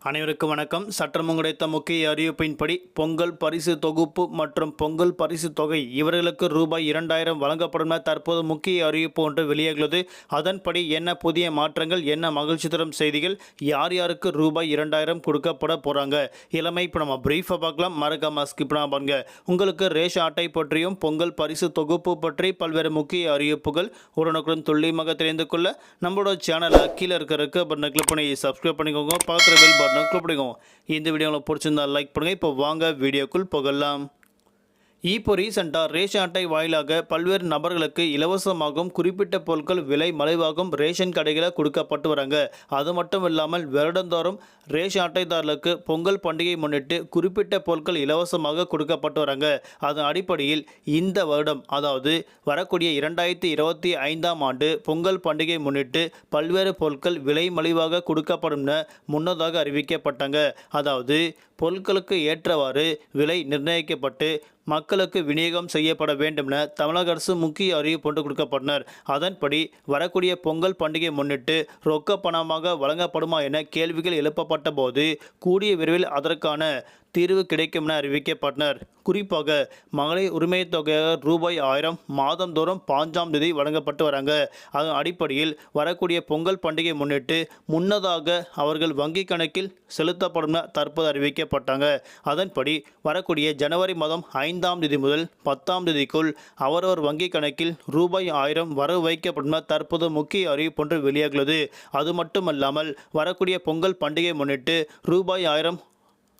அனைவருக்கும் வணக்கம். சற்றம் கிடைத்த முக்கிய அறிவிப்பின்படி பொங்கல் பரிசு தொகுப்பு மற்றும் பொங்கல் பரிசு தொகை இவர்களுக்கு ரூபாய் 2000 வழங்கப்படும் என தற்போது முக்கிய அறிவிப்பு ஒன்று வெளியாகியுள்ளது. அதன்படி என்ன புதிய மாற்றங்கள், என்ன மகிழ்ச்சி தரும் செய்திகள், யார் யாருக்கு ரூபாய் 2000 கொடுக்கப்பட போகிறாங்க இளமை இப்போ நம்ம பிரீஃபாக பார்க்கலாம். மறக்காம ஸ்கிப் பண்ணாம பாருங்க. உங்களுக்கு ரேஷன் அட்டை பற்றியும் பொங்கல் பரிசு தொகுப்பு பற்றி பல்வேறு முக்கிய அறிவிப்புகள் உடனுக்குடன் துல்லியமாக தெரிந்து கொள்ள நம்மளோட சேனலை கீழே இருக்கிற பட்டனை கிளிக் பண்ணி சப்ஸ்கிரைப் பண்ணிக்கோங்க. பக்கத்தில் பெல் பட்டனை கிளிக் பண்ணிக்கோங்க. இந்த வீடியோ உங்களுக்கு பிடிச்சிருந்தா லைக் பண்ணுங்க. இப்போ வாங்க வீடியோக்குள் போகலாம். இப்போ ரீசெண்டாக ரேஷன் அட்டை வாயிலாக பல்வேறு நபர்களுக்கு இலவசமாகவும் குறிப்பிட்ட பொருட்கள் விலை மலிவாகவும் ரேஷன் கடைகளில் கொடுக்கப்பட்டு வராங்க. அது மட்டும் இல்லாமல் வருடந்தோறும் ரேஷன் அட்டைதாரர்களுக்கு பொங்கல் பண்டிகை முன்னிட்டு குறிப்பிட்ட பொருட்கள் இலவசமாக கொடுக்கப்பட்டு வராங்க. அதன் அடிப்படையில் இந்த வருடம், அதாவது வரக்கூடிய 2025ஆம் ஆண்டு பொங்கல் பண்டிகை முன்னிட்டு பல்வேறு பொருட்கள் விலை மலிவாக கொடுக்கப்படும் என முன்னதாக அறிவிக்கப்பட்டாங்க. அதாவது பொருட்களுக்கு ஏற்றவாறு விலை நிர்ணயிக்கப்பட்டு மக்களுக்கு விநியோகம் செய்யப்பட வேண்டும் என தமிழக அரசு முக்கிய அறிவிப்பு ஒன்று கொடுக்கப்பட்டனர். அதன்படி வரக்கூடிய பொங்கல் பண்டிகை முன்னிட்டு ரொக்க பணமாக வழங்கப்படுமா என கேள்விகள் எழுப்பப்பட்ட போது கூடிய விரைவில் அதற்கான தீர்வு கிடைக்கும் என அறிவிக்கப்பட்டனர். குறிப்பாக மகளிர் உரிமை தொகையாக ரூபாய் 1000 மாதந்தோறும் 5ஆம் தேதி வழங்கப்பட்டு வராங்க. அதன் அடிப்படையில் வரக்கூடிய பொங்கல் பண்டிகை முன்னிட்டு முன்னதாக அவர்கள் வங்கி கணக்கில் செலுத்தப்படும் என தற்போது அறிவிக்கப்பட்டாங்க. அதன்படி வரக்கூடிய ஜனவரி மாதம் 5ஆம் தேதி முதல் 10ஆம் தேதிக்குள் அவரவர் வங்கி கணக்கில் ரூபாய் 1000 வரவு வைக்கப்படும் என தற்போது முக்கிய அறிவிப்பு ஒன்று வெளியாகியுள்ளது. அது மட்டுமல்லாமல் வரக்கூடிய பொங்கல் பண்டிகை முன்னிட்டு ரூபாய் 1000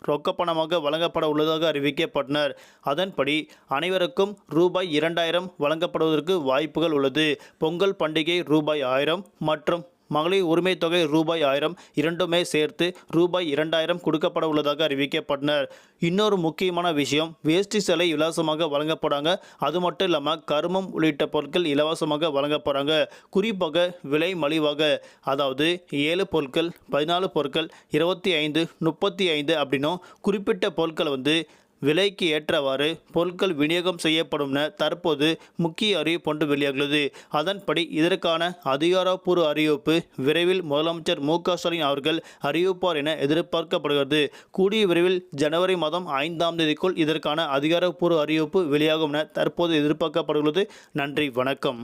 ரொக்க பணமாக வழங்கப்பட உள்ளதாக அறிவிக்கப்பட்டனர். அதன்படி அனைவருக்கும் ரூபாய் 2000 வழங்கப்படுவதற்கு வாய்ப்புகள் உள்ளது. பொங்கல் பண்டிகை ரூபாய் 1000 மற்றும் மகளிர் உரிமை தொகை ரூபாய் 1000 இரண்டுமே சேர்த்து ரூபாய் 2000 கொடுக்கப்பட உள்ளதாக அறிவிக்கப்பட்டனர். இன்னொரு முக்கியமான விஷயம், வேஷ்டி சேலை இலவசமாக வழங்கப்படுறாங்க. அது மட்டும் இல்லாமல் கருமம் உள்ளிட்ட பொருட்கள் இலவசமாக வழங்கப்படுறாங்க. குறிப்பாக விலை மலிவாக, அதாவது 7 பொருட்கள், 14 பொருட்கள், 25, 35 அப்படின்னும் குறிப்பிட்ட பொருட்கள் விலைக்கு ஏற்றவாறு பொருட்கள் விநியோகம் செய்யப்படும் என தற்போது முக்கிய அறிவிப்பு ஒன்று வெளியாகியுள்ளது. அதன்படி இதற்கான அதிகாரப்பூர்வ அறிவிப்பு விரைவில் முதலமைச்சர் மு.க.ஸ்டாலின் அவர்கள் அறிவிப்பார் என எதிர்பார்க்கப்படுகிறது. கூடிய விரைவில் ஜனவரி மாதம் 5ஆம் தேதிக்குள் இதற்கான அதிகாரப்பூர்வ அறிவிப்பு வெளியாகும் என தற்போது எதிர்பார்க்கப்படுகிறது. நன்றி, வணக்கம்.